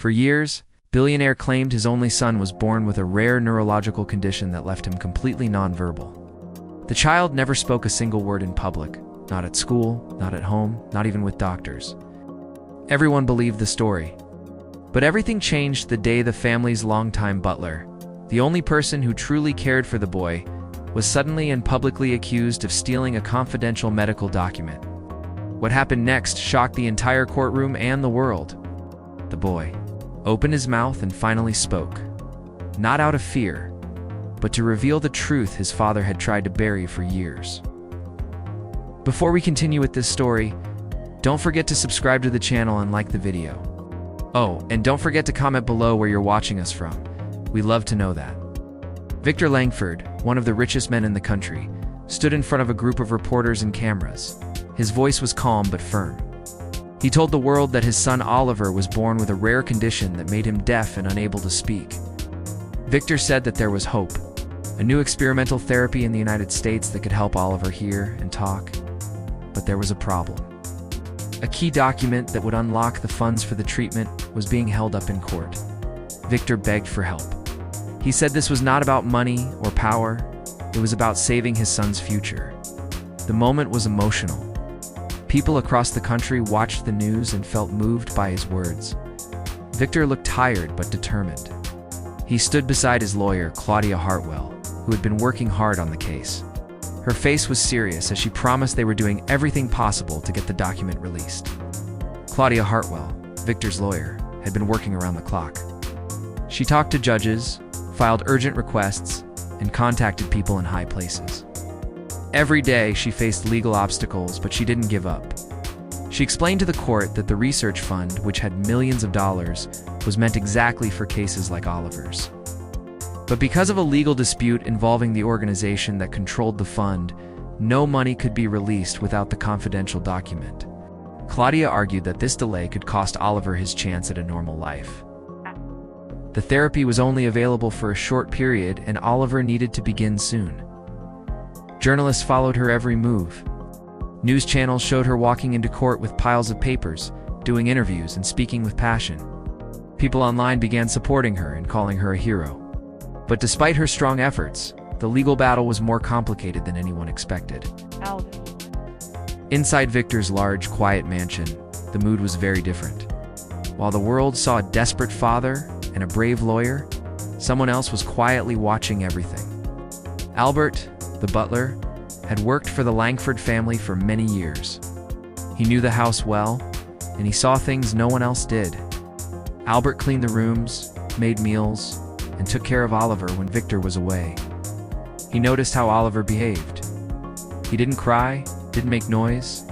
For years, Billionaire claimed his only son was born with a rare neurological condition that left him completely nonverbal. The child never spoke a single word in public, not at school, not at home, not even with doctors. Everyone believed the story. But everything changed the day the family's longtime butler, the only person who truly cared for the boy, was suddenly and publicly accused of stealing a confidential medical document. What happened next shocked the entire courtroom and the world. The boy opened his mouth and finally spoke, not out of fear, but to reveal the truth his father had tried to bury for years. Before we continue with this story, don't forget to subscribe to the channel and like the video. Oh, and don't forget to comment below where you're watching us from. We love to know that. Victor Langford, one of the richest men in the country, stood in front of a group of reporters and cameras. His voice was calm but firm. He told the world that his son Oliver was born with a rare condition that made him deaf and unable to speak. Victor said that there was hope, a new experimental therapy in the United States that could help Oliver hear and talk. But there was a problem. A key document that would unlock the funds for the treatment was being held up in court. Victor begged for help. He said this was not about money or power, it was about saving his son's future. The moment was emotional. People across the country watched the news and felt moved by his words. Victor looked tired but determined. He stood beside his lawyer, Claudia Hartwell, who had been working hard on the case. Her face was serious as she promised they were doing everything possible to get the document released. Claudia Hartwell, Victor's lawyer, had been working around the clock. She talked to judges, filed urgent requests, and contacted people in high places. Every day she faced legal obstacles, but she didn't give up. She explained to the court that the research fund, which had millions of dollars, was meant exactly for cases like Oliver's. But because of a legal dispute involving the organization that controlled the fund, no money could be released without the confidential document. Claudia argued that this delay could cost Oliver his chance at a normal life. The therapy was only available for a short period, and Oliver needed to begin soon. Journalists followed her every move. News channels showed her walking into court with piles of papers, doing interviews and speaking with passion. People online began supporting her and calling her a hero. But despite her strong efforts, the legal battle was more complicated than anyone expected. Inside Victor's large, quiet mansion, the mood was very different. While the world saw a desperate father and a brave lawyer, someone else was quietly watching everything. Albert, the butler, had worked for the Langford family for many years. He knew the house well, and he saw things no one else did. Albert cleaned the rooms, made meals, and took care of Oliver when Victor was away. He noticed how Oliver behaved. He didn't cry, didn't make noise.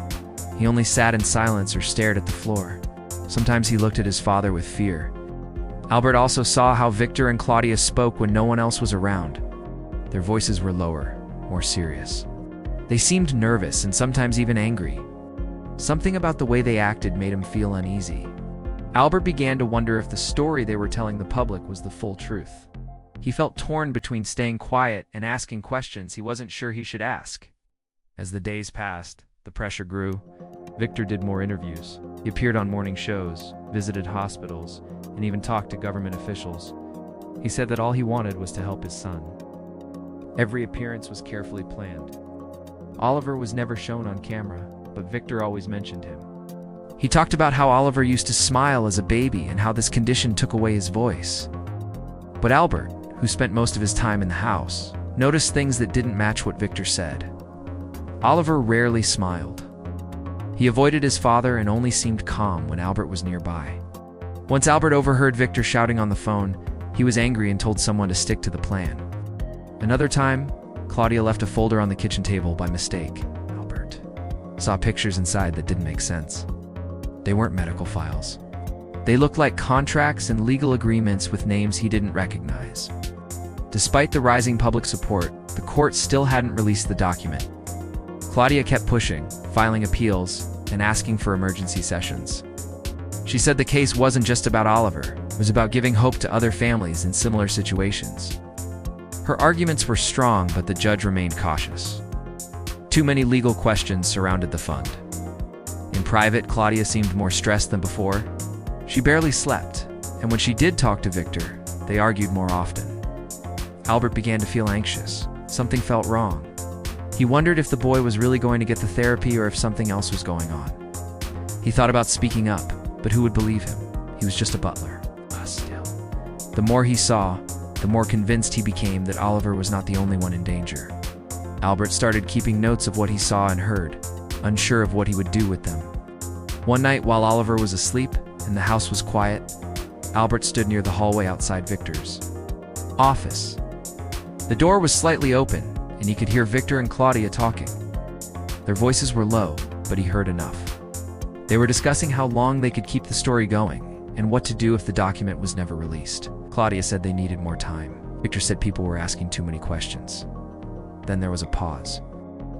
He only sat in silence or stared at the floor. Sometimes he looked at his father with fear. Albert also saw how Victor and Claudia spoke when no one else was around. Their voices were lower, more serious. They seemed nervous and sometimes even angry. Something about the way they acted made him feel uneasy. Albert began to wonder if the story they were telling the public was the full truth. He felt torn between staying quiet and asking questions he wasn't sure he should ask. As the days passed, the pressure grew. Victor did more interviews. He appeared on morning shows, visited hospitals, and even talked to government officials. He said that all he wanted was to help his son. Every appearance was carefully planned. Oliver was never shown on camera, but Victor always mentioned him. He talked about how Oliver used to smile as a baby and how this condition took away his voice. But Albert, who spent most of his time in the house, noticed things that didn't match what Victor said. Oliver rarely smiled. He avoided his father and only seemed calm when Albert was nearby. Once Albert overheard Victor shouting on the phone, he was angry and told someone to stick to the plan. Another time, Claudia left a folder on the kitchen table by mistake. Albert saw pictures inside that didn't make sense. They weren't medical files. They looked like contracts and legal agreements with names he didn't recognize. Despite the rising public support, the court still hadn't released the document. Claudia kept pushing, filing appeals, and asking for emergency sessions. She said the case wasn't just about Oliver, it was about giving hope to other families in similar situations. Her arguments were strong, but the judge remained cautious. Too many legal questions surrounded the fund. In private, Claudia seemed more stressed than before. She barely slept, And when she did talk to Victor, they argued more often. Albert began to feel anxious. Something felt wrong. He wondered if the boy was really going to get the therapy or if something else was going on. He thought about speaking up, but who would believe him? He was just a butler. Still. The more he saw, the more convinced he became that Oliver was not the only one in danger. Albert started keeping notes of what he saw and heard, unsure of what he would do with them. One night while Oliver was asleep and the house was quiet, Albert stood near the hallway outside Victor's office. The door was slightly open, and he could hear Victor and Claudia talking. Their voices were low, but he heard enough. They were discussing how long they could keep the story going, and what to do if the document was never released. Claudia said they needed more time. Victor said people were asking too many questions. Then there was a pause.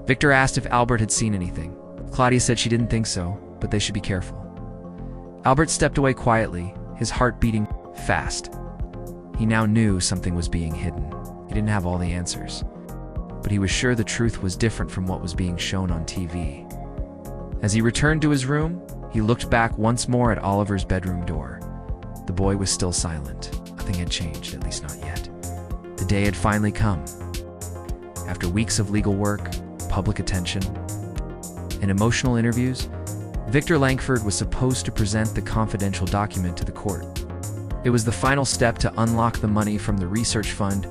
Victor asked if Albert had seen anything. Claudia said she didn't think so, but they should be careful. Albert stepped away quietly, his heart beating fast. He now knew something was being hidden. He didn't have all the answers, but he was sure the truth was different from what was being shown on TV. As he returned to his room, he looked back once more at Oliver's bedroom door. The boy was still silent. Nothing had changed, at least not yet. The day had finally come. After weeks of legal work, public attention, and emotional interviews, Victor Langford was supposed to present the confidential document to the court. It was the final step to unlock the money from the research fund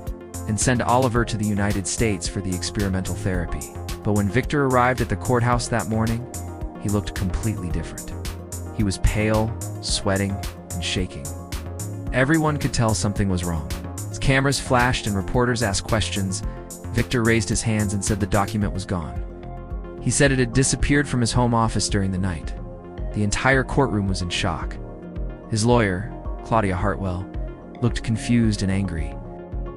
and send Oliver to the United States for the experimental therapy. But when Victor arrived at the courthouse that morning, he looked completely different. He was pale, sweating, and shaking. Everyone could tell something was wrong. As cameras flashed and reporters asked questions, Victor raised his hands and said the document was gone. He said it had disappeared from his home office during the night. The entire courtroom was in shock. His lawyer, Claudia Hartwell, looked confused and angry.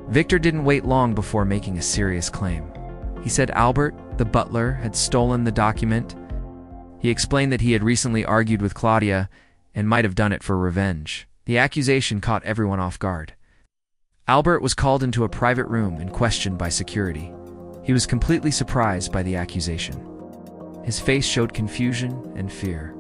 Victor didn't wait long before making a serious claim. He said Albert, the butler, had stolen the document. He explained that he had recently argued with Claudia and might have done it for revenge. The accusation caught everyone off guard. Albert was called into a private room and questioned by security. He was completely surprised by the accusation. His face showed confusion and fear.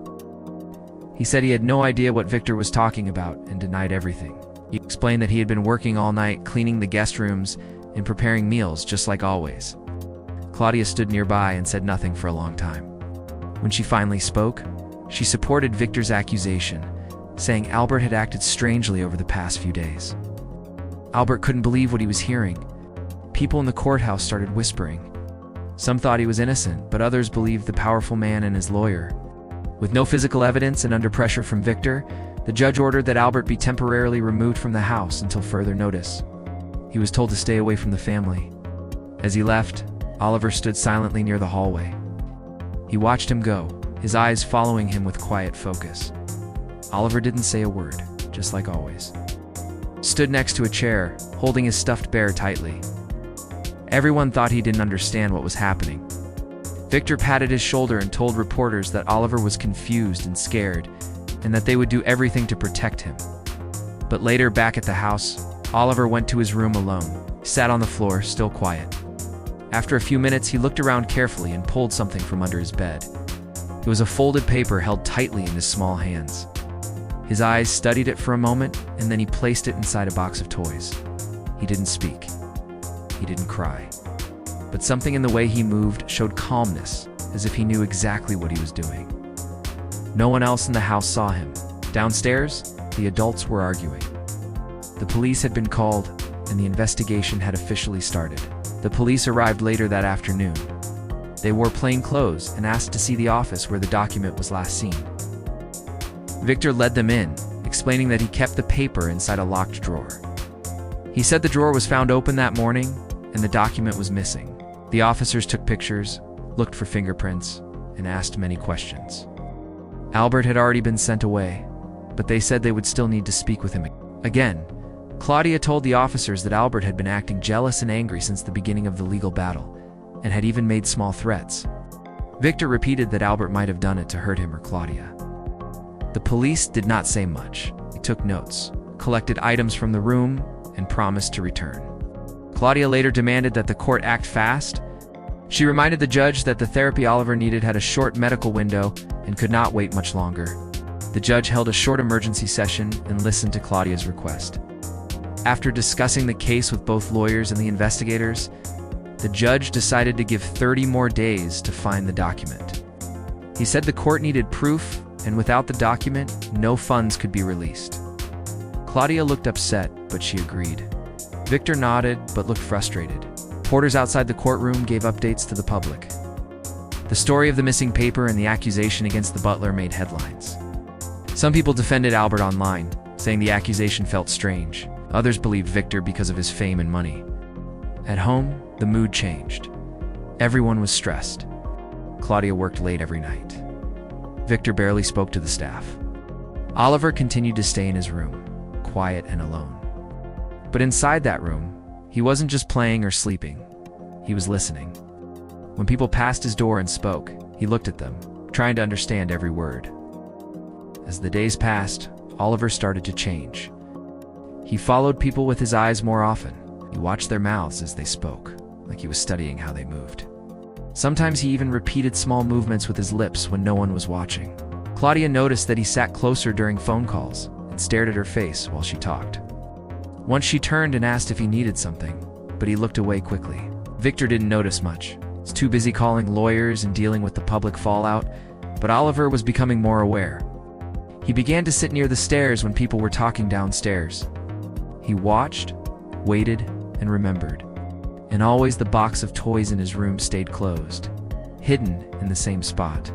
He said he had no idea what Victor was talking about and denied everything. He explained that he had been working all night cleaning the guest rooms and preparing meals just like always. Claudia stood nearby and said nothing for a long time. When she finally spoke, she supported Victor's accusation, saying Albert had acted strangely over the past few days. Albert couldn't believe what he was hearing. People in the courthouse started whispering. Some thought he was innocent, but others believed the powerful man and his lawyer. With no physical evidence and under pressure from Victor, the judge ordered that Albert be temporarily removed from the house until further notice. He was told to stay away from the family. As he left, Oliver stood silently near the hallway. He watched him go, his eyes following him with quiet focus. Oliver didn't say a word, just like always. Stood next to a chair, holding his stuffed bear tightly. Everyone thought he didn't understand what was happening. Victor patted his shoulder and told reporters that Oliver was confused and scared, and that they would do everything to protect him. But later, back at the house, Oliver went to his room alone. He sat on the floor, still quiet. After a few minutes, he looked around carefully and pulled something from under his bed. It was a folded paper held tightly in his small hands. His eyes studied it for a moment, and then he placed it inside a box of toys. He didn't speak. He didn't cry. But something in the way he moved showed calmness, as if he knew exactly what he was doing. No one else in the house saw him. Downstairs, the adults were arguing. The police had been called, and the investigation had officially started. The police arrived later that afternoon. They wore plain clothes and asked to see the office where the document was last seen. Victor led them in, explaining that he kept the paper inside a locked drawer. He said the drawer was found open that morning, and the document was missing. The officers took pictures, looked for fingerprints, and asked many questions. Albert had already been sent away, but they said they would still need to speak with him again. Claudia told the officers that Albert had been acting jealous and angry since the beginning of the legal battle, and had even made small threats. Victor repeated that Albert might have done it to hurt him or Claudia. The police did not say much. They took notes, collected items from the room, and promised to return. Claudia later demanded that the court act fast. She reminded the judge that the therapy Oliver needed had a short medical window and could not wait much longer. The judge held a short emergency session and listened to Claudia's request. After discussing the case with both lawyers and the investigators, the judge decided to give 30 more days to find the document. He said the court needed proof, and without the document, no funds could be released. Claudia looked upset, but she agreed. Victor nodded, but looked frustrated. Porters outside the courtroom gave updates to the public. The story of the missing paper and the accusation against the butler made headlines. Some people defended Albert online, saying the accusation felt strange. Others believed Victor because of his fame and money. At home, the mood changed. Everyone was stressed. Claudia worked late every night. Victor barely spoke to the staff. Oliver continued to stay in his room, quiet and alone. But inside that room, he wasn't just playing or sleeping. He was listening. When people passed his door and spoke, he looked at them, trying to understand every word. As the days passed, Oliver started to change. He followed people with his eyes more often. He watched their mouths as they spoke, like he was studying how they moved. Sometimes he even repeated small movements with his lips when no one was watching. Claudia noticed that he sat closer during phone calls and stared at her face while she talked. Once she turned and asked if he needed something, but he looked away quickly. Victor didn't notice much. He was too busy calling lawyers and dealing with the public fallout, but Oliver was becoming more aware. He began to sit near the stairs when people were talking downstairs. He watched, waited, and remembered. And always the box of toys in his room stayed closed, hidden in the same spot.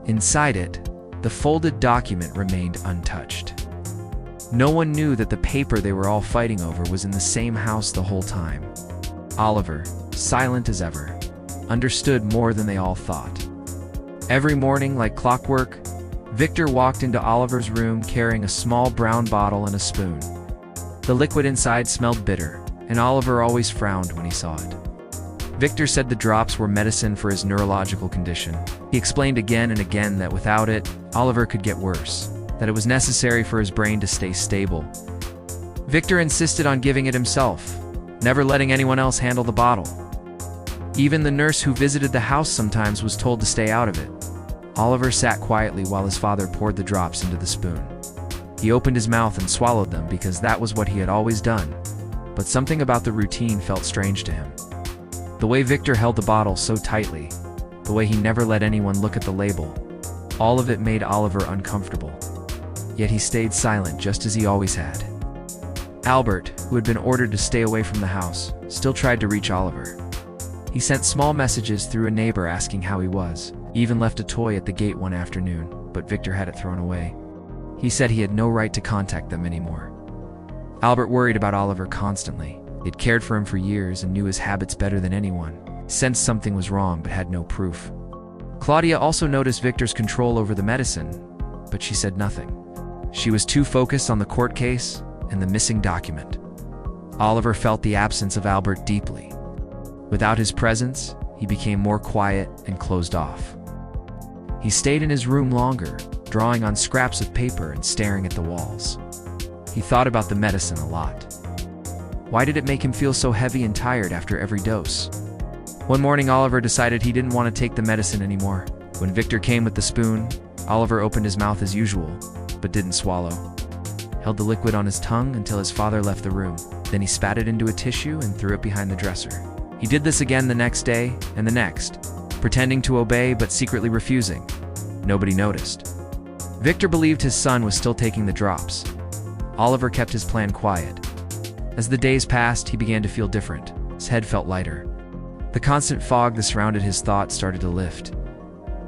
Inside it, the folded document remained untouched. No one knew that the paper they were all fighting over was in the same house the whole time. Oliver, silent as ever, understood more than they all thought. Every morning, like clockwork, Victor walked into Oliver's room carrying a small brown bottle and a spoon. The liquid inside smelled bitter, and Oliver always frowned when he saw it. Victor said the drops were medicine for his neurological condition. He explained again and again that without it, Oliver could get worse, that it was necessary for his brain to stay stable. Victor insisted on giving it himself, never letting anyone else handle the bottle. Even the nurse who visited the house sometimes was told to stay out of it. Oliver sat quietly while his father poured the drops into the spoon. He opened his mouth and swallowed them because that was what he had always done. But something about the routine felt strange to him. The way Victor held the bottle so tightly, the way he never let anyone look at the label, all of it made Oliver uncomfortable. Yet he stayed silent just as he always had. Albert, who had been ordered to stay away from the house, still tried to reach Oliver. He sent small messages through a neighbor asking how he was. He even left a toy at the gate one afternoon, but Victor had it thrown away. He said he had no right to contact them anymore. Albert worried about Oliver constantly. He'd cared for him for years and knew his habits better than anyone. He sensed something was wrong but had no proof. Claudia also noticed Victor's control over the medicine, but she said nothing. She was too focused on the court case and the missing document. Oliver felt the absence of Albert deeply. Without his presence, he became more quiet and closed off. He stayed in his room longer, drawing on scraps of paper and staring at the walls. He thought about the medicine a lot. Why did it make him feel so heavy and tired after every dose? One morning, Oliver decided he didn't want to take the medicine anymore. When Victor came with the spoon, Oliver opened his mouth as usual, but didn't swallow. Held the liquid on his tongue until his father left the room. Then he spat it into a tissue and threw it behind the dresser. He did this again the next day and the next, pretending to obey but secretly refusing. Nobody noticed. Victor believed his son was still taking the drops. Oliver kept his plan quiet. As the days passed, he began to feel different. His head felt lighter. The constant fog that surrounded his thoughts started to lift.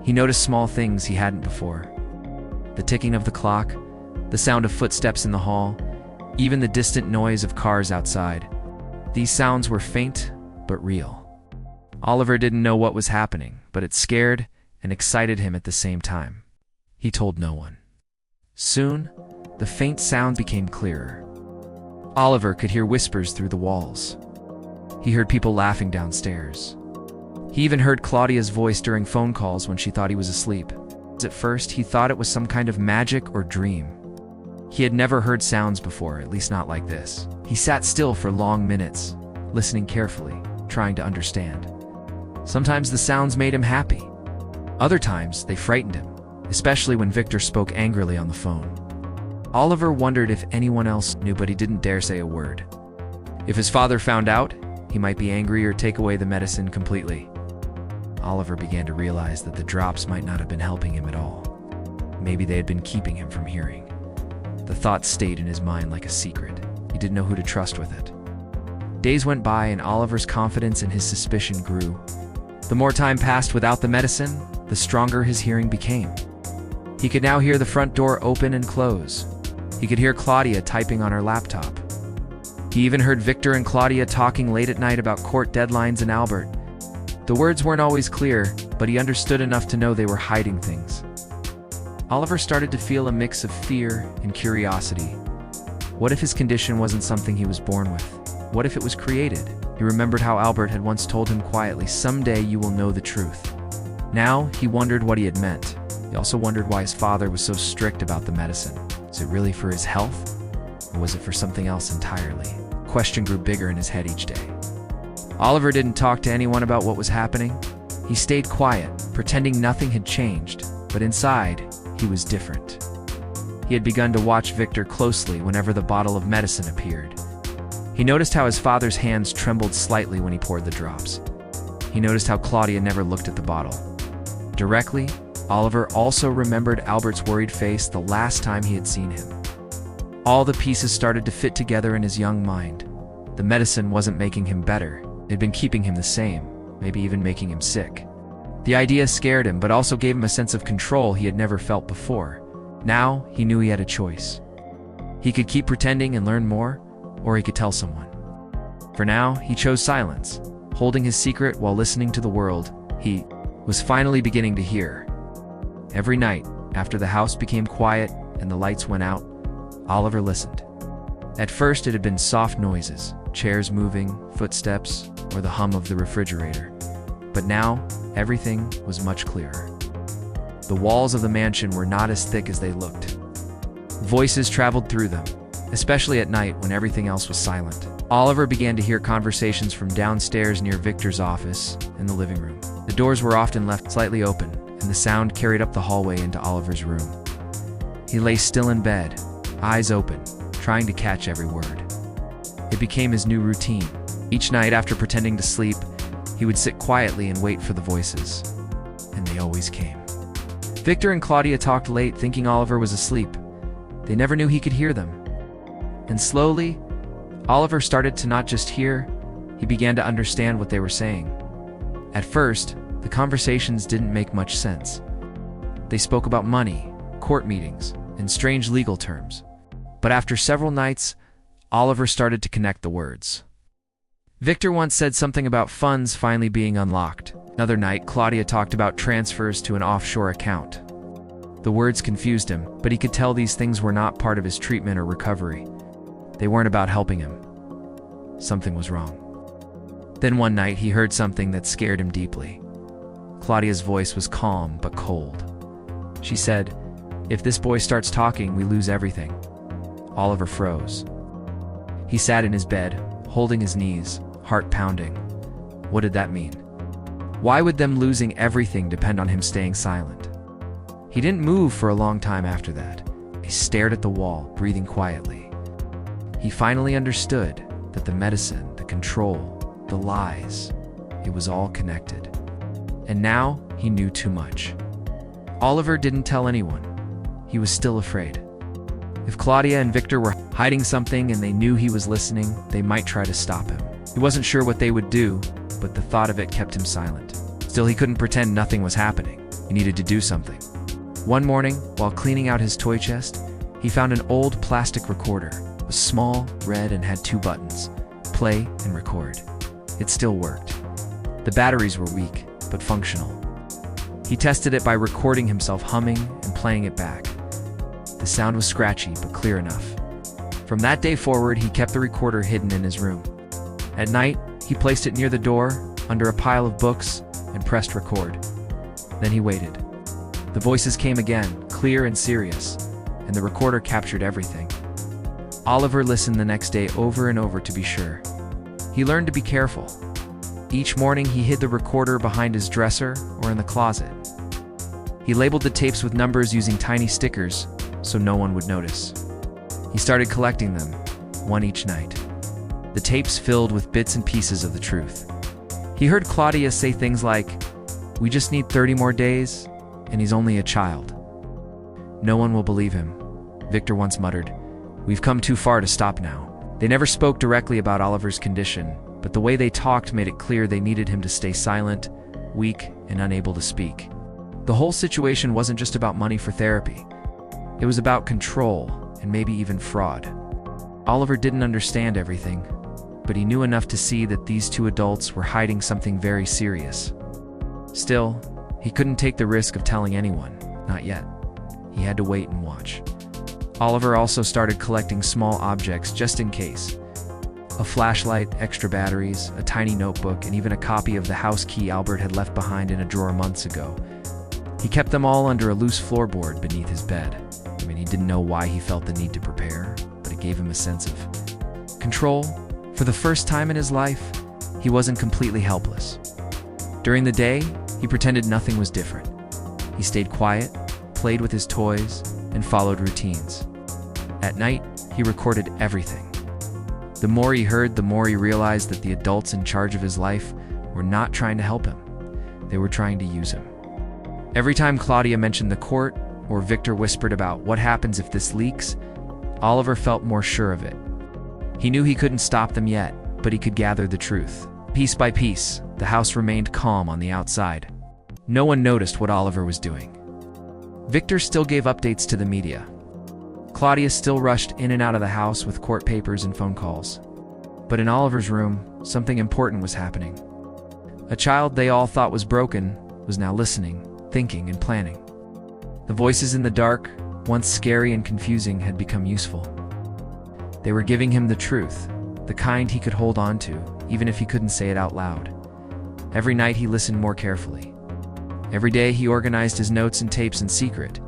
He noticed small things he hadn't before. The ticking of the clock, the sound of footsteps in the hall, even the distant noise of cars outside. These sounds were faint, but real. Oliver didn't know what was happening, but it scared and excited him at the same time. He told no one. Soon, the faint sound became clearer. Oliver could hear whispers through the walls. He heard people laughing downstairs. He even heard Claudia's voice during phone calls when she thought he was asleep. At first, he thought it was some kind of magic or dream. He had never heard sounds before, at least not like this. He sat still for long minutes, listening carefully, trying to understand. Sometimes the sounds made him happy. Other times, they frightened him, especially when Victor spoke angrily on the phone. Oliver wondered if anyone else knew, but he didn't dare say a word. If his father found out, he might be angry or take away the medicine completely. Oliver began to realize that the drops might not have been helping him at all. Maybe they had been keeping him from hearing. The thought stayed in his mind like a secret. He didn't know who to trust with it. Days went by and Oliver's confidence and his suspicion grew. The more time passed without the medicine, the stronger his hearing became. He could now hear the front door open and close. He could hear Claudia typing on her laptop. He even heard Victor and Claudia talking late at night about court deadlines and Albert. The words weren't always clear, but he understood enough to know they were hiding things. Oliver started to feel a mix of fear and curiosity. What if his condition wasn't something he was born with? What if it was created? He remembered how Albert had once told him quietly, "Someday you will know the truth." Now, he wondered what he had meant. He also wondered why his father was so strict about the medicine. Was it really for his health? Or was it for something else entirely? The question grew bigger in his head each day. Oliver didn't talk to anyone about what was happening. He stayed quiet, pretending nothing had changed, but inside, he was different. He had begun to watch Victor closely whenever the bottle of medicine appeared. He noticed how his father's hands trembled slightly when he poured the drops. He noticed how Claudia never looked at the bottle. Directly, Oliver also remembered Albert's worried face the last time he had seen him. All the pieces started to fit together in his young mind. The medicine wasn't making him better. It had been keeping him the same, maybe even making him sick. The idea scared him, but also gave him a sense of control he had never felt before. Now, he knew he had a choice. He could keep pretending and learn more, or he could tell someone. For now, he chose silence, holding his secret while listening to the world. He was finally beginning to hear. Every night, after the house became quiet and the lights went out, Oliver listened. At first, it had been soft noises, chairs moving, footsteps, or the hum of the refrigerator. But now, everything was much clearer. The walls of the mansion were not as thick as they looked. Voices traveled through them, especially at night when everything else was silent. Oliver began to hear conversations from downstairs near Victor's office and the living room. The doors were often left slightly open, and the sound carried up the hallway into Oliver's room. He lay still in bed, eyes open, trying to catch every word. It became his new routine. Each night after pretending to sleep, he would sit quietly and wait for the voices. And they always came. Victor and Claudia talked late, thinking Oliver was asleep. They never knew he could hear them. And slowly, Oliver started to not just hear, he began to understand what they were saying. At first, the conversations didn't make much sense. They spoke about money, court meetings, and strange legal terms. But after several nights, Oliver started to connect the words. Victor once said something about funds finally being unlocked. Another night, Claudia talked about transfers to an offshore account. The words confused him, but he could tell these things were not part of his treatment or recovery. They weren't about helping him. Something was wrong. Then one night, he heard something that scared him deeply. Claudia's voice was calm but cold. She said, "If this boy starts talking, we lose everything." Oliver froze. He sat in his bed, holding his knees, heart pounding. What did that mean? Why would them losing everything depend on him staying silent? He didn't move for a long time after that. He stared at the wall, breathing quietly. He finally understood that the medicine, the control, the lies, it was all connected. And now he knew too much. Oliver didn't tell anyone. He was still afraid. If Claudia and Victor were hiding something and they knew he was listening, they might try to stop him. He wasn't sure what they would do, but the thought of it kept him silent. Still, he couldn't pretend nothing was happening. He needed to do something. One morning, while cleaning out his toy chest, he found an old plastic recorder. It was small, red, and had 2 buttons: play and record. It still worked. The batteries were weak, but functional. He tested it by recording himself humming and playing it back. The sound was scratchy, but clear enough. From that day forward, he kept the recorder hidden in his room. At night, he placed it near the door, under a pile of books, and pressed record. Then he waited. The voices came again, clear and serious, and the recorder captured everything. Oliver listened the next day over and over to be sure. He learned to be careful. Each morning, he hid the recorder behind his dresser or in the closet. He labeled the tapes with numbers using tiny stickers so no one would notice. He started collecting them, one each night. The tapes filled with bits and pieces of the truth. He heard Claudia say things like, "We just need 30 more days, and he's only a child." "No one will believe him," Victor once muttered. "We've come too far to stop now." They never spoke directly about Oliver's condition, but the way they talked made it clear they needed him to stay silent, weak, and unable to speak. The whole situation wasn't just about money for therapy. It was about control, and maybe even fraud. Oliver didn't understand everything, but he knew enough to see that these two adults were hiding something very serious. Still, he couldn't take the risk of telling anyone, not yet. He had to wait and watch. Oliver also started collecting small objects just in case. A flashlight, extra batteries, a tiny notebook, and even a copy of the house key Albert had left behind in a drawer months ago. He kept them all under a loose floorboard beneath his bed. He didn't know why he felt the need to prepare, but it gave him a sense of control. For the first time in his life, he wasn't completely helpless. During the day, he pretended nothing was different. He stayed quiet, played with his toys, and followed routines. At night, he recorded everything. The more he heard, the more he realized that the adults in charge of his life were not trying to help him. They were trying to use him. Every time Claudia mentioned the court, or Victor whispered about what happens if this leaks, Oliver felt more sure of it. He knew he couldn't stop them yet, but he could gather the truth. Piece by piece, the house remained calm on the outside. No one noticed what Oliver was doing. Victor still gave updates to the media. Claudia still rushed in and out of the house with court papers and phone calls. But in Oliver's room, something important was happening. A child they all thought was broken was now listening, thinking, and planning. The voices in the dark, once scary and confusing, had become useful. They were giving him the truth, the kind he could hold on to, even if he couldn't say it out loud. Every night he listened more carefully. Every day he organized his notes and tapes in secret.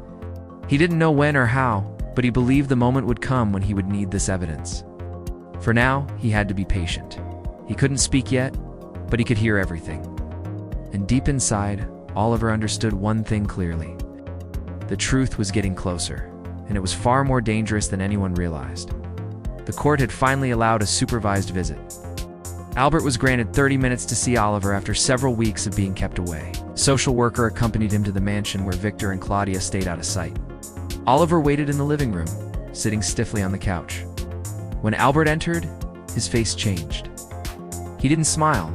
He didn't know when or how, but he believed the moment would come when he would need this evidence. For now, he had to be patient. He couldn't speak yet, but he could hear everything. And deep inside, Oliver understood one thing clearly. The truth was getting closer, and it was far more dangerous than anyone realized. The court had finally allowed a supervised visit. Albert was granted 30 minutes to see Oliver after several weeks of being kept away. A social worker accompanied him to the mansion where Victor and Claudia stayed out of sight. Oliver waited in the living room, sitting stiffly on the couch. When Albert entered, his face changed. He didn't smile,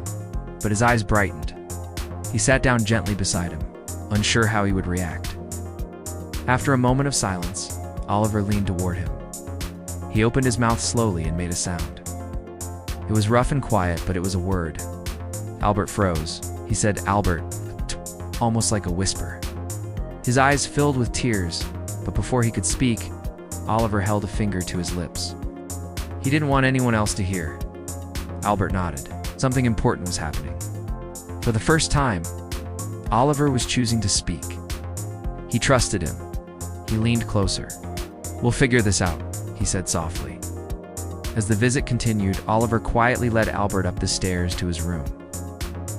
but his eyes brightened. He sat down gently beside him, unsure how he would react. After a moment of silence, Oliver leaned toward him. He opened his mouth slowly and made a sound. It was rough and quiet, but it was a word. Albert froze. He said Albert, almost like a whisper. His eyes filled with tears, but before he could speak, Oliver held a finger to his lips. He didn't want anyone else to hear. Albert nodded. Something important was happening. For the first time, Oliver was choosing to speak. He trusted him. He leaned closer. "We'll figure this out," he said softly. As the visit continued, Oliver quietly led Albert up the stairs to his room.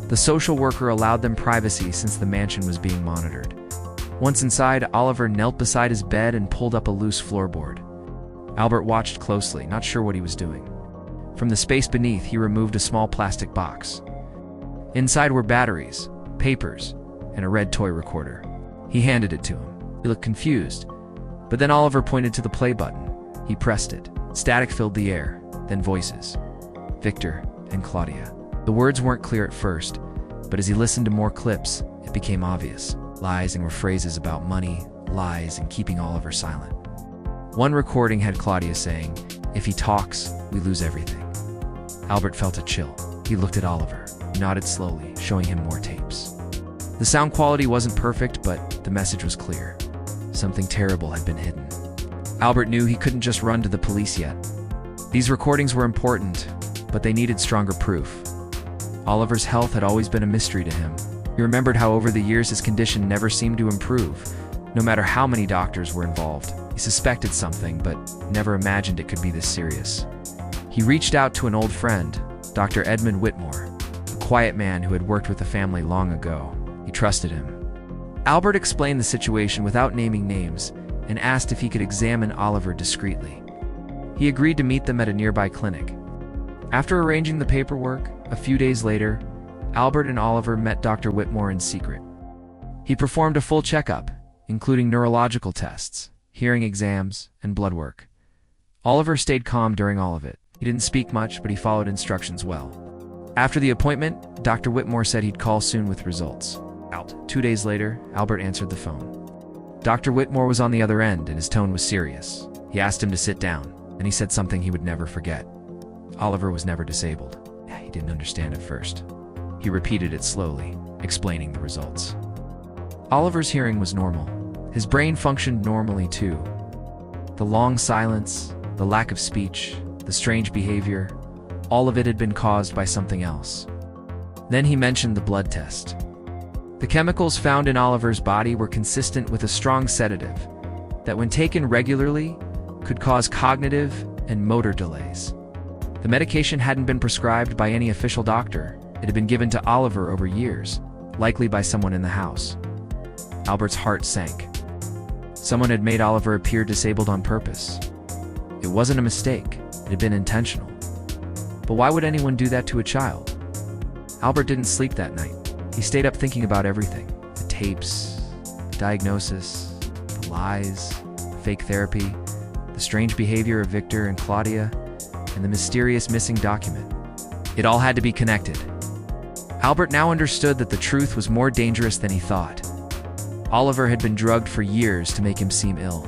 The social worker allowed them privacy since the mansion was being monitored. Once inside, Oliver knelt beside his bed and pulled up a loose floorboard. Albert watched closely, not sure what he was doing. From the space beneath, he removed a small plastic box. Inside were batteries, papers, and a red toy recorder. He handed it to him. He looked confused, but then Oliver pointed to the play button. He pressed it. Static filled the air, then voices. Victor and Claudia. The words weren't clear at first, but as he listened to more clips, it became obvious. Lies and were phrases about money, lies, and keeping Oliver silent. One recording had Claudia saying, "If he talks, we lose everything." Albert felt a chill. He looked at Oliver, nodded slowly, showing him more tapes. The sound quality wasn't perfect, but the message was clear. Something terrible had been hidden. Albert knew he couldn't just run to the police yet. These recordings were important, but they needed stronger proof. Oliver's health had always been a mystery to him. He remembered how over the years his condition never seemed to improve, no matter how many doctors were involved. He suspected something, but never imagined it could be this serious. He reached out to an old friend, Dr. Edmund Whitmore, a quiet man who had worked with the family long ago. He trusted him. Albert explained the situation without naming names and asked if he could examine Oliver discreetly. He agreed to meet them at a nearby clinic. After arranging the paperwork, a few days later, Albert and Oliver met Dr. Whitmore in secret. He performed a full checkup, including neurological tests, hearing exams, and blood work. Oliver stayed calm during all of it. He didn't speak much, but he followed instructions well. After the appointment, Dr. Whitmore said he'd call soon with results. 2 days later, Albert answered the phone. Dr. Whitmore was on the other end, and his tone was serious. He asked him to sit down, and he said something he would never forget. Oliver was never disabled. He didn't understand at first. He repeated it slowly, explaining the results. Oliver's hearing was normal. His brain functioned normally too. The long silence, the lack of speech, the strange behavior, all of it had been caused by something else. Then he mentioned the blood test. The chemicals found in Oliver's body were consistent with a strong sedative that, when taken regularly, could cause cognitive and motor delays. The medication hadn't been prescribed by any official doctor. It had been given to Oliver over years, likely by someone in the house. Albert's heart sank. Someone had made Oliver appear disabled on purpose. It wasn't a mistake. It had been intentional. But why would anyone do that to a child? Albert didn't sleep that night. He stayed up thinking about everything. The tapes, the diagnosis, the lies, the fake therapy, the strange behavior of Victor and Claudia, and the mysterious missing document. It all had to be connected. Albert now understood that the truth was more dangerous than he thought. Oliver had been drugged for years to make him seem ill.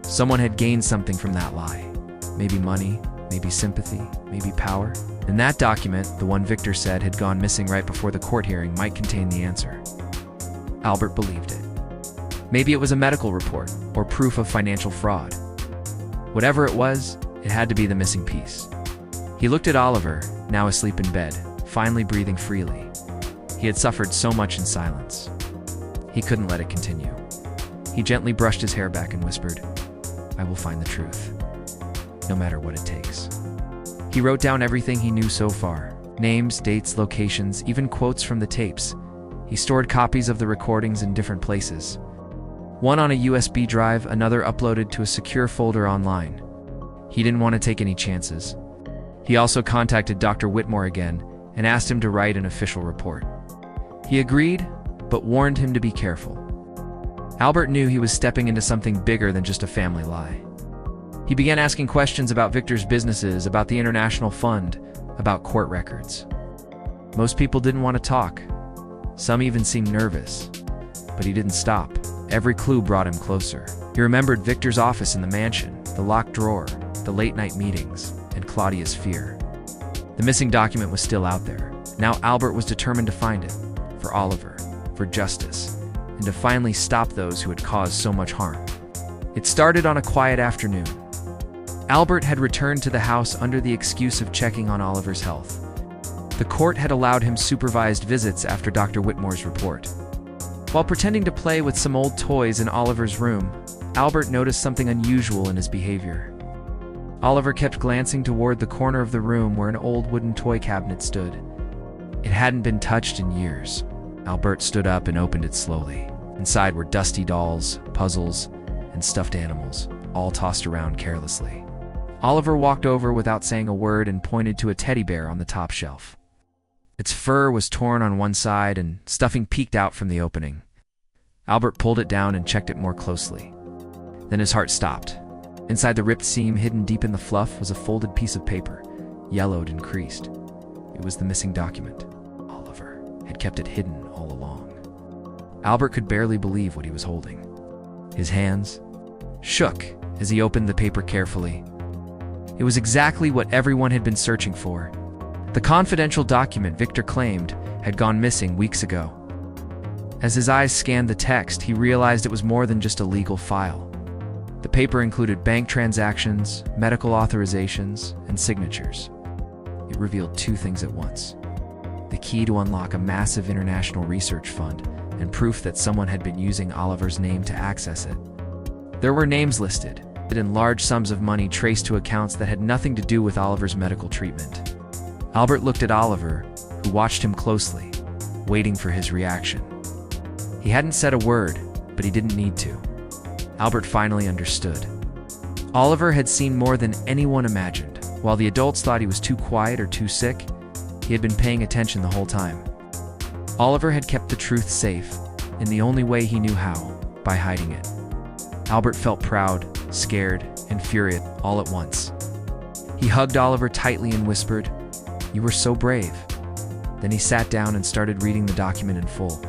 Someone had gained something from that lie. Maybe money, maybe sympathy, maybe power. And that document, the one Victor said had gone missing right before the court hearing, might contain the answer. Albert believed it. Maybe it was a medical report or proof of financial fraud. Whatever it was, it had to be the missing piece. He looked at Oliver, now asleep in bed, finally breathing freely. He had suffered so much in silence. He couldn't let it continue. He gently brushed his hair back and whispered, "I will find the truth, no matter what it takes." He wrote down everything he knew so far: names, dates, locations, even quotes from the tapes. He stored copies of the recordings in different places. One on a USB drive, another uploaded to a secure folder online. He didn't want to take any chances. He also contacted Dr. Whitmore again and asked him to write an official report. He agreed, but warned him to be careful. Albert knew he was stepping into something bigger than just a family lie. He began asking questions about Victor's businesses, about the international fund, about court records. Most people didn't want to talk. Some even seemed nervous. But he didn't stop. Every clue brought him closer. He remembered Victor's office in the mansion, the locked drawer, the late-night meetings, and Claudia's fear. The missing document was still out there. Now Albert was determined to find it, for Oliver, for justice, and to finally stop those who had caused so much harm. It started on a quiet afternoon. Albert had returned to the house under the excuse of checking on Oliver's health. The court had allowed him supervised visits after Dr. Whitmore's report. While pretending to play with some old toys in Oliver's room, Albert noticed something unusual in his behavior. Oliver kept glancing toward the corner of the room where an old wooden toy cabinet stood. It hadn't been touched in years. Albert stood up and opened it slowly. Inside were dusty dolls, puzzles, and stuffed animals, all tossed around carelessly. Oliver walked over without saying a word and pointed to a teddy bear on the top shelf. Its fur was torn on one side and stuffing peeked out from the opening. Albert pulled it down and checked it more closely. Then his heart stopped. Inside the ripped seam hidden deep in the fluff was a folded piece of paper, yellowed and creased. It was the missing document. Oliver had kept it hidden all along. Albert could barely believe what he was holding. His hands shook as he opened the paper carefully. It was exactly what everyone had been searching for. The confidential document Victor claimed had gone missing weeks ago. As his eyes scanned the text, he realized it was more than just a legal file. The paper included bank transactions, medical authorizations, and signatures. It revealed two things at once: the key to unlock a massive international research fund, and proof that someone had been using Oliver's name to access it. There were names listed, and large sums of money traced to accounts that had nothing to do with Oliver's medical treatment. Albert looked at Oliver, who watched him closely, waiting for his reaction. He hadn't said a word, but he didn't need to. Albert finally understood. Oliver had seen more than anyone imagined. While the adults thought he was too quiet or too sick, he had been paying attention the whole time. Oliver had kept the truth safe, in the only way he knew how, by hiding it. Albert felt proud, scared, and furious all at once. He hugged Oliver tightly and whispered, "You were so brave." Then he sat down and started reading the document in full.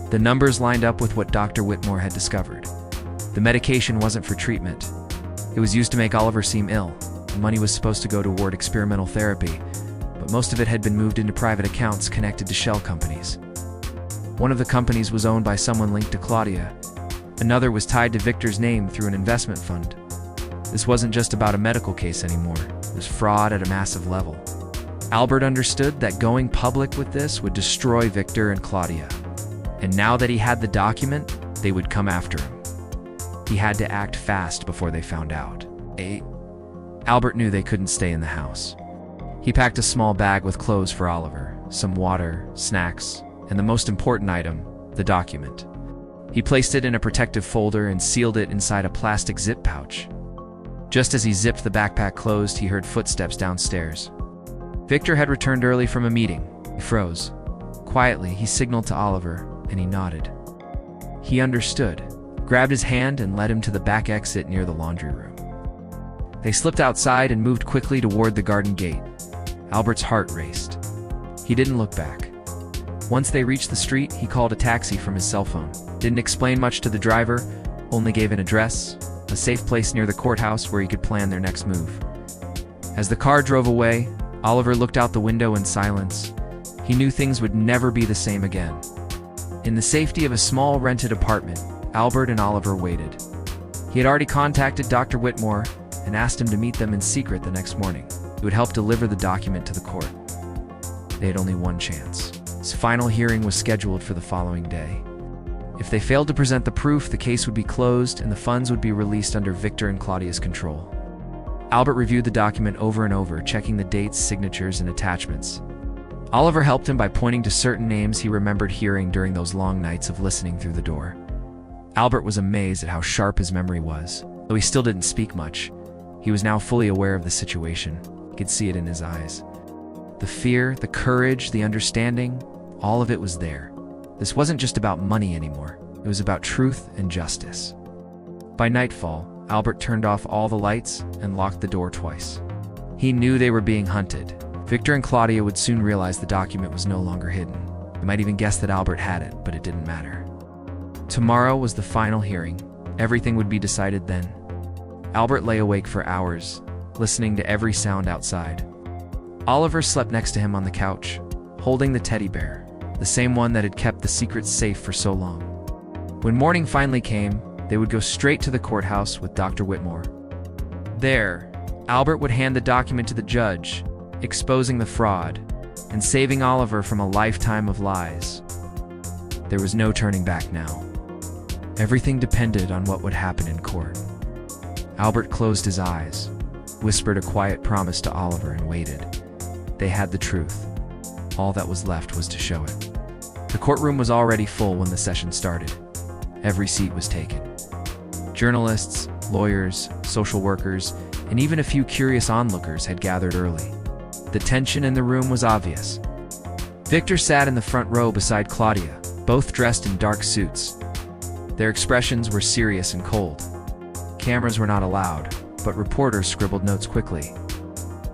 The numbers lined up with what Dr. Whitmore had discovered. The medication wasn't for treatment. It was used to make Oliver seem ill. The money was supposed to go toward experimental therapy, but most of it had been moved into private accounts connected to shell companies. One of the companies was owned by someone linked to Claudia. Another was tied to Victor's name through an investment fund. This wasn't just about a medical case anymore. It was fraud at a massive level. Albert understood that going public with this would destroy Victor and Claudia. And now that he had the document, they would come after him. He had to act fast before they found out. Albert knew they couldn't stay in the house. He packed a small bag with clothes for Oliver, some water, snacks, and the most important item, the document. He placed it in a protective folder and sealed it inside a plastic zip pouch. Just as he zipped the backpack closed, he heard footsteps downstairs. Victor had returned early from a meeting. He froze. Quietly, he signaled to Oliver, and he nodded. He understood, grabbed his hand, and led him to the back exit near the laundry room. They slipped outside and moved quickly toward the garden gate. Albert's heart raced. He didn't look back. Once they reached the street, he called a taxi from his cell phone. Didn't explain much to the driver, only gave an address, a safe place near the courthouse where he could plan their next move. As the car drove away, Oliver looked out the window in silence. He knew things would never be the same again. In the safety of a small rented apartment, Albert and Oliver waited. He had already contacted Dr. Whitmore and asked him to meet them in secret the next morning. It would help deliver the document to the court. They had only one chance. His final hearing was scheduled for the following day. If they failed to present the proof, the case would be closed and the funds would be released under Victor and Claudia's control. Albert reviewed the document over and over, checking the dates, signatures, and attachments. Oliver helped him by pointing to certain names he remembered hearing during those long nights of listening through the door. Albert was amazed at how sharp his memory was. Though he still didn't speak much, he was now fully aware of the situation. He could see it in his eyes. The fear, the courage, the understanding, all of it was there. This wasn't just about money anymore. It was about truth and justice. By nightfall, Albert turned off all the lights and locked the door twice. He knew they were being hunted. Victor and Claudia would soon realize the document was no longer hidden. They might even guess that Albert had it, but it didn't matter. Tomorrow was the final hearing. Everything would be decided then. Albert lay awake for hours, listening to every sound outside. Oliver slept next to him on the couch, holding the teddy bear, the same one that had kept the secret safe for so long. When morning finally came, they would go straight to the courthouse with Dr. Whitmore. There, Albert would hand the document to the judge, exposing the fraud and saving Oliver from a lifetime of lies. There was no turning back now. Everything depended on what would happen in court. Albert closed his eyes, whispered a quiet promise to Oliver, and waited. They had the truth. All that was left was to show it. The courtroom was already full when the session started. Every seat was taken. Journalists, lawyers, social workers, and even a few curious onlookers had gathered early. The tension in the room was obvious. Victor sat in the front row beside Claudia, both dressed in dark suits. Their expressions were serious and cold. Cameras were not allowed, but reporters scribbled notes quickly.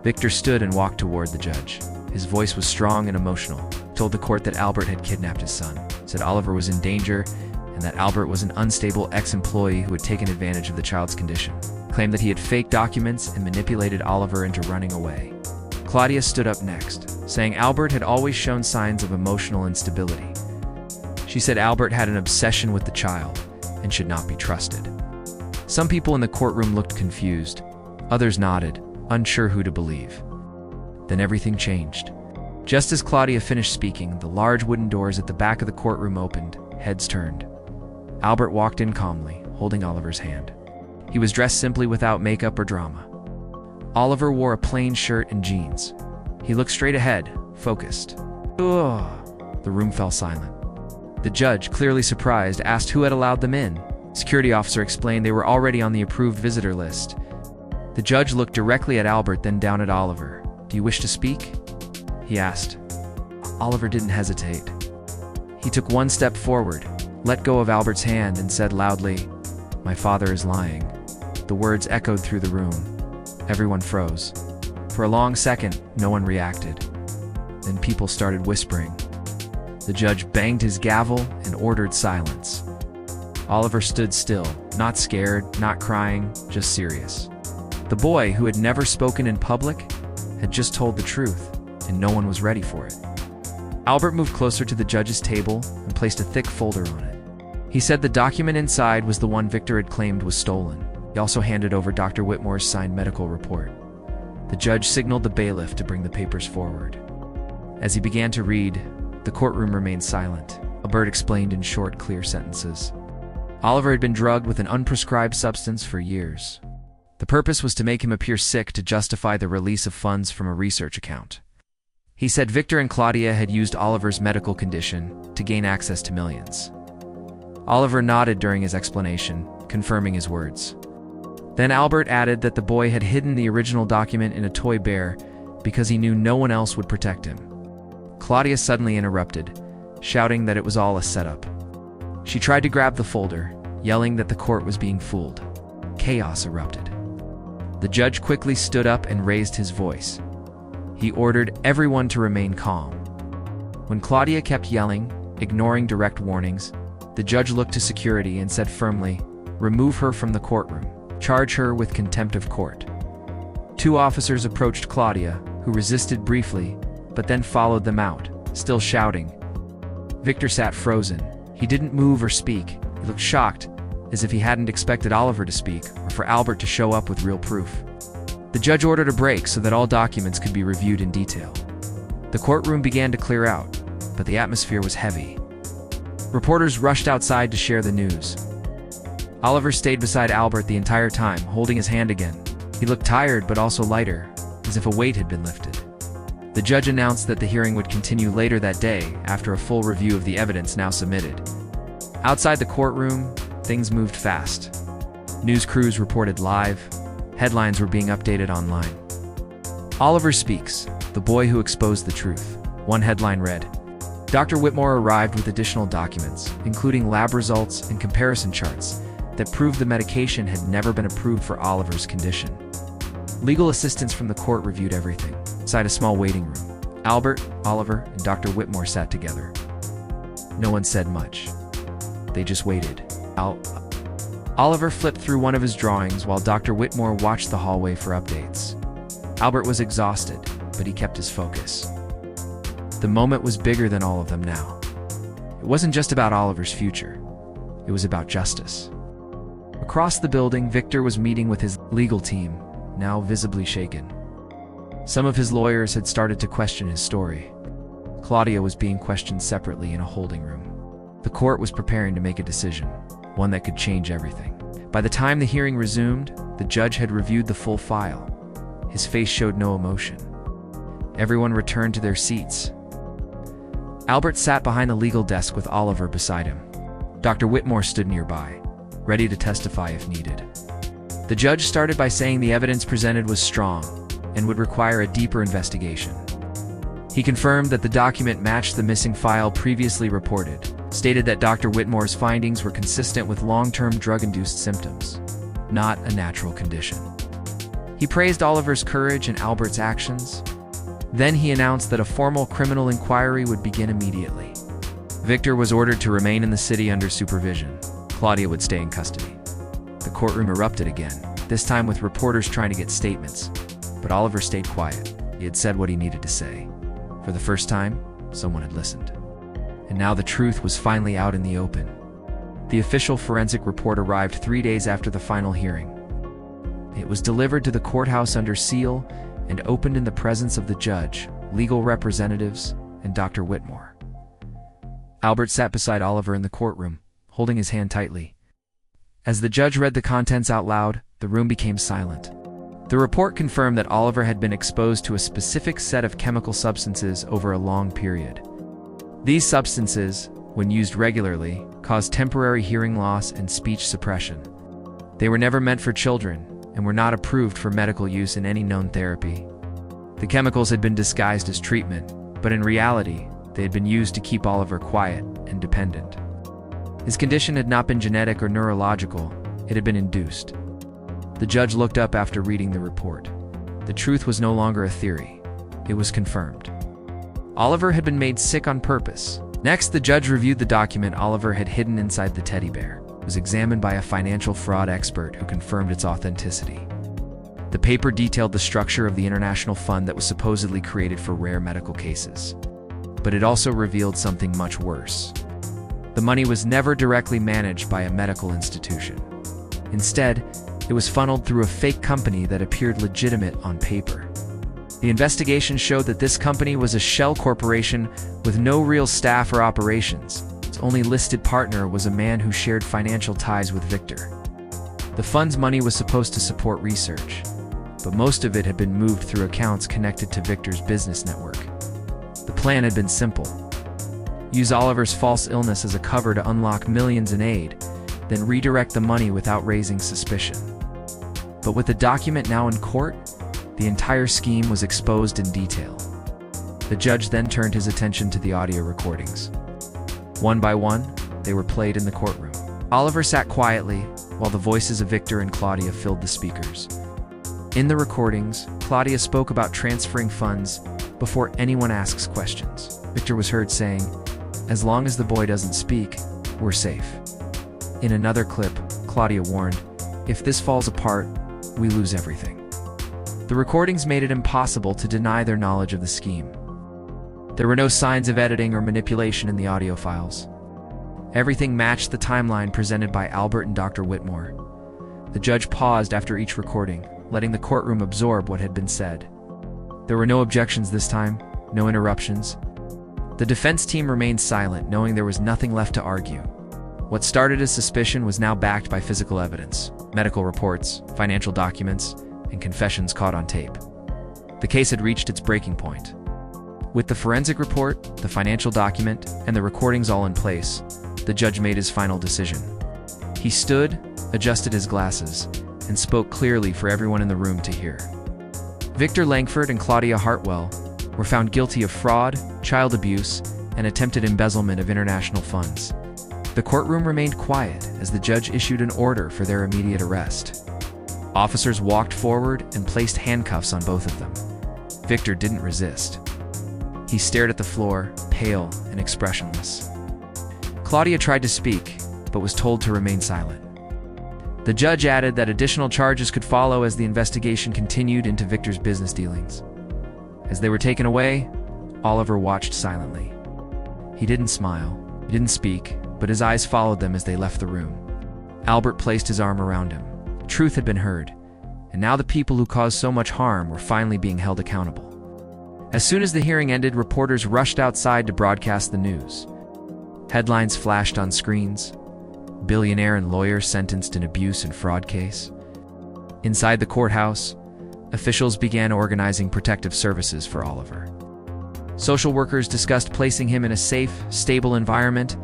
Victor stood and walked toward the judge. His voice was strong and emotional. He told the court that Albert had kidnapped his son, said Oliver was in danger, and that Albert was an unstable ex-employee who had taken advantage of the child's condition. He claimed that he had faked documents and manipulated Oliver into running away. Claudia stood up next, saying Albert had always shown signs of emotional instability. She said Albert had an obsession with the child and should not be trusted. Some people in the courtroom looked confused. Others nodded, unsure who to believe. Then everything changed. Just as Claudia finished speaking, the large wooden doors at the back of the courtroom opened, heads turned. Albert walked in calmly, holding Oliver's hand. He was dressed simply without makeup or drama. Oliver wore a plain shirt and jeans. He looked straight ahead, focused. Ugh. The room fell silent. The judge, clearly surprised, asked who had allowed them in. Security officer explained they were already on the approved visitor list. The judge looked directly at Albert, then down at Oliver. "Do you wish to speak?" he asked. Oliver didn't hesitate. He took one step forward, let go of Albert's hand, and said loudly, "My father is lying." The words echoed through the room. Everyone froze. For a long second, no one reacted. Then people started whispering. The judge banged his gavel and ordered silence. Oliver stood still, not scared, not crying, just serious. The boy, who had never spoken in public, had just told the truth, and no one was ready for it. Albert moved closer to the judge's table and placed a thick folder on it. He said the document inside was the one Victor had claimed was stolen. He also handed over Dr. Whitmore's signed medical report. The judge signaled the bailiff to bring the papers forward. As he began to read, the courtroom remained silent. Albert explained in short, clear sentences. Oliver had been drugged with an unprescribed substance for years. The purpose was to make him appear sick to justify the release of funds from a research account. He said Victor and Claudia had used Oliver's medical condition to gain access to millions. Oliver nodded during his explanation, confirming his words. Then Albert added that the boy had hidden the original document in a toy bear because he knew no one else would protect him. Claudia suddenly interrupted, shouting that it was all a setup. She tried to grab the folder, yelling that the court was being fooled. Chaos erupted. The judge quickly stood up and raised his voice. He ordered everyone to remain calm. When Claudia kept yelling, ignoring direct warnings, the judge looked to security and said firmly, "Remove her from the courtroom. Charge her with contempt of court." Two officers approached Claudia, who resisted briefly, but then followed them out, still shouting. Victor sat frozen. He didn't move or speak. He looked shocked, as if he hadn't expected Oliver to speak or for Albert to show up with real proof. The judge ordered a break so that all documents could be reviewed in detail. The courtroom began to clear out, but the atmosphere was heavy. Reporters rushed outside to share the news. Oliver stayed beside Albert the entire time, holding his hand again. He looked tired but also lighter, as if a weight had been lifted. The judge announced that the hearing would continue later that day after a full review of the evidence now submitted. Outside the courtroom, things moved fast. News crews reported live. Headlines were being updated online. Oliver speaks, the boy who exposed the truth. One headline read, Dr. Whitmore arrived with additional documents, including lab results and comparison charts that proved the medication had never been approved for Oliver's condition. Legal assistants from the court reviewed everything. Inside a small waiting room, Albert, Oliver, and Dr. Whitmore sat together. No one said much. They just waited. Oliver flipped through one of his drawings while Dr. Whitmore watched the hallway for updates. Albert was exhausted, but he kept his focus. The moment was bigger than all of them now. It wasn't just about Oliver's future. It was about justice. Across the building, Victor was meeting with his legal team, now visibly shaken. Some of his lawyers had started to question his story. Claudia was being questioned separately in a holding room. The court was preparing to make a decision, one that could change everything. By the time the hearing resumed, the judge had reviewed the full file. His face showed no emotion. Everyone returned to their seats. Albert sat behind the legal desk with Oliver beside him. Dr. Whitmore stood nearby, ready to testify if needed. The judge started by saying the evidence presented was strong and would require a deeper investigation. He confirmed that the document matched the missing file previously reported, stated that Dr. Whitmore's findings were consistent with long-term drug-induced symptoms, not a natural condition. He praised Oliver's courage and Albert's actions. Then he announced that a formal criminal inquiry would begin immediately. Victor was ordered to remain in the city under supervision. Claudia would stay in custody. The courtroom erupted again, this time with reporters trying to get statements. But Oliver stayed quiet. He had said what he needed to say. For the first time, someone had listened. And now the truth was finally out in the open. The official forensic report arrived 3 days after the final hearing. It was delivered to the courthouse under seal and opened in the presence of the judge, legal representatives, and Dr. Whitmore. Albert sat beside Oliver in the courtroom, holding his hand tightly. As the judge read the contents out loud, the room became silent. The report confirmed that Oliver had been exposed to a specific set of chemical substances over a long period. These substances, when used regularly, cause temporary hearing loss and speech suppression. They were never meant for children and were not approved for medical use in any known therapy. The chemicals had been disguised as treatment, but in reality, they had been used to keep Oliver quiet and dependent. His condition had not been genetic or neurological, it had been induced. The judge looked up after reading the report. The truth was no longer a theory. It was confirmed. Oliver had been made sick on purpose. Next, the judge reviewed the document Oliver had hidden inside the teddy bear. It was examined by a financial fraud expert who confirmed its authenticity. The paper detailed the structure of the international fund that was supposedly created for rare medical cases. But it also revealed something much worse. The money was never directly managed by a medical institution. Instead, it was funneled through a fake company that appeared legitimate on paper. The investigation showed that this company was a shell corporation with no real staff or operations. Its only listed partner was a man who shared financial ties with Victor. The fund's money was supposed to support research, but most of it had been moved through accounts connected to Victor's business network. The plan had been simple. Use Oliver's false illness as a cover to unlock millions in aid, then redirect the money without raising suspicion. But with the document now in court, the entire scheme was exposed in detail. The judge then turned his attention to the audio recordings. One by one, they were played in the courtroom. Oliver sat quietly, while the voices of Victor and Claudia filled the speakers. In the recordings, Claudia spoke about transferring funds before anyone asks questions. Victor was heard saying, "As long as the boy doesn't speak, we're safe." In another clip, Claudia warned, "If this falls apart, we lose everything." The recordings made it impossible to deny their knowledge of the scheme. There were no signs of editing or manipulation in the audio files. Everything matched the timeline presented by Albert and Dr. Whitmore. The judge paused after each recording, letting the courtroom absorb what had been said. There were no objections this time, no interruptions. The defense team remained silent, knowing there was nothing left to argue. What started as suspicion was now backed by physical evidence, medical reports, financial documents, and confessions caught on tape. The case had reached its breaking point. With the forensic report, the financial document, and the recordings all in place, the judge made his final decision. He stood, adjusted his glasses, and spoke clearly for everyone in the room to hear. Victor Langford and Claudia Hartwell were found guilty of fraud, child abuse, and attempted embezzlement of international funds. The courtroom remained quiet as the judge issued an order for their immediate arrest. Officers walked forward and placed handcuffs on both of them. Victor didn't resist. He stared at the floor, pale and expressionless. Claudia tried to speak, but was told to remain silent. The judge added that additional charges could follow as the investigation continued into Victor's business dealings. As they were taken away, Oliver watched silently. He didn't smile, he didn't speak, but his eyes followed them as they left the room. Albert placed his arm around him. The truth had been heard, and now the people who caused so much harm were finally being held accountable. As soon as the hearing ended, reporters rushed outside to broadcast the news. Headlines flashed on screens. Billionaire and lawyer sentenced in abuse and fraud case. Inside the courthouse, officials began organizing protective services for Oliver. Social workers discussed placing him in a safe, stable environment.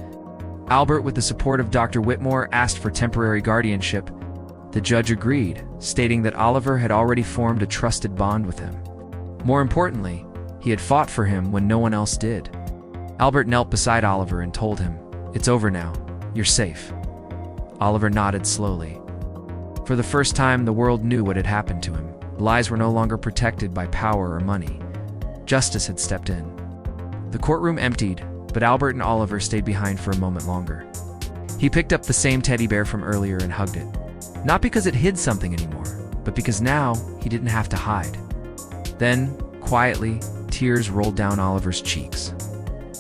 Albert, with the support of Dr. Whitmore, asked for temporary guardianship. The judge agreed, stating that Oliver had already formed a trusted bond with him. More importantly, he had fought for him when no one else did. Albert knelt beside Oliver and told him, "It's over now. You're safe." Oliver nodded slowly. For the first time, the world knew what had happened to him. Lies were no longer protected by power or money. Justice had stepped in. The courtroom emptied, but Albert and Oliver stayed behind for a moment longer. He picked up the same teddy bear from earlier and hugged it. Not because it hid something anymore, but because now he didn't have to hide. Then, quietly, tears rolled down Oliver's cheeks.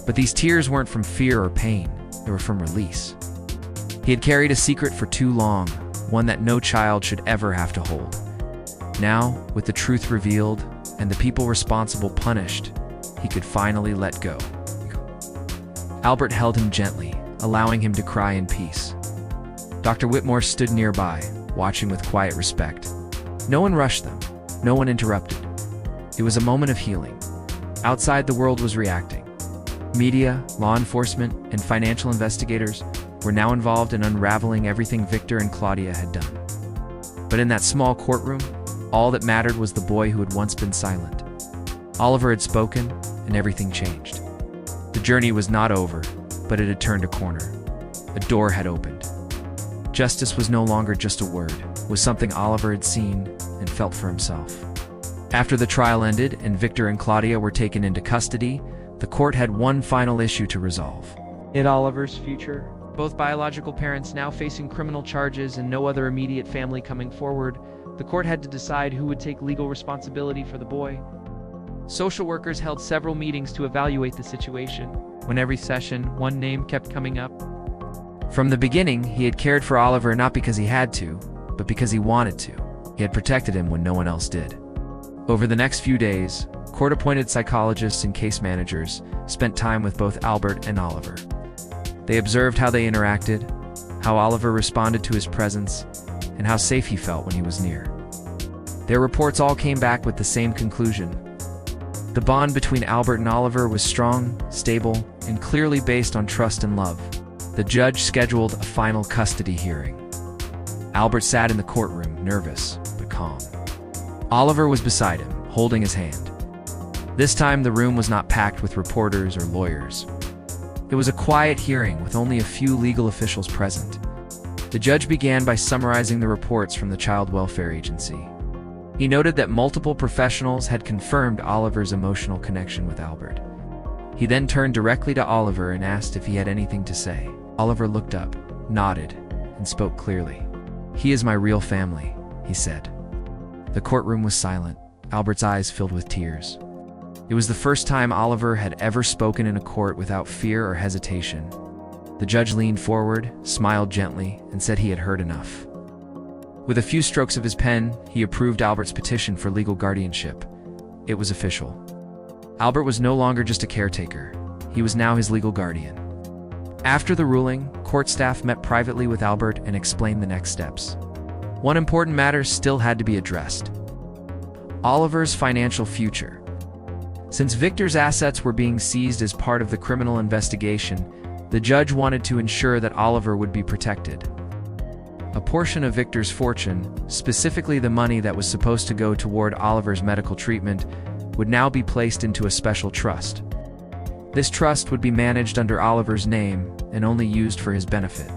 But these tears weren't from fear or pain, they were from release. He had carried a secret for too long, one that no child should ever have to hold. Now, with the truth revealed and the people responsible punished, he could finally let go. Albert held him gently, allowing him to cry in peace. Dr. Whitmore stood nearby, watching with quiet respect. No one rushed them, no one interrupted. It was a moment of healing. Outside, the world was reacting. Media, law enforcement, and financial investigators were now involved in unraveling everything Victor and Claudia had done. But in that small courtroom, all that mattered was the boy who had once been silent. Oliver had spoken, and everything changed. The journey was not over, but it had turned a corner. A door had opened. Justice was no longer just a word, it was something Oliver had seen and felt for himself. After the trial ended and Victor and Claudia were taken into custody, the court had one final issue to resolve. In Oliver's future, Both biological parents now facing criminal charges and no other immediate family coming forward, the court had to decide who would take legal responsibility for the boy. Social workers held several meetings to evaluate the situation. When every session, one name kept coming up. From the beginning, he had cared for Oliver not because he had to, but because he wanted to. He had protected him when no one else did. Over the next few days, court-appointed psychologists and case managers spent time with both Albert and Oliver. They observed how they interacted, how Oliver responded to his presence, and how safe he felt when he was near. Their reports all came back with the same conclusion. The bond between Albert and Oliver was strong, stable, and clearly based on trust and love. The judge scheduled a final custody hearing. Albert sat in the courtroom, nervous but calm. Oliver was beside him, holding his hand. This time, the room was not packed with reporters or lawyers. It was a quiet hearing with only a few legal officials present. The judge began by summarizing the reports from the Child Welfare Agency. He noted that multiple professionals had confirmed Oliver's emotional connection with Albert. He then turned directly to Oliver and asked if he had anything to say. Oliver looked up, nodded, and spoke clearly. "He is my real family," he said. The courtroom was silent, Albert's eyes filled with tears. It was the first time Oliver had ever spoken in a court without fear or hesitation. The judge leaned forward, smiled gently, and said he had heard enough. With a few strokes of his pen, he approved Albert's petition for legal guardianship. It was official. Albert was no longer just a caretaker. He was now his legal guardian. After the ruling, court staff met privately with Albert and explained the next steps. One important matter still had to be addressed: Oliver's financial future. Since Victor's assets were being seized as part of the criminal investigation, the judge wanted to ensure that Oliver would be protected. A portion of Victor's fortune, specifically the money that was supposed to go toward Oliver's medical treatment, would now be placed into a special trust. This trust would be managed under Oliver's name and only used for his benefit.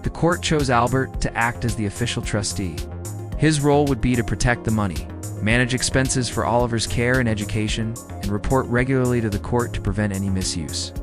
The court chose Albert to act as the official trustee. His role would be to protect the money, manage expenses for Oliver's care and education, and report regularly to the court to prevent any misuse.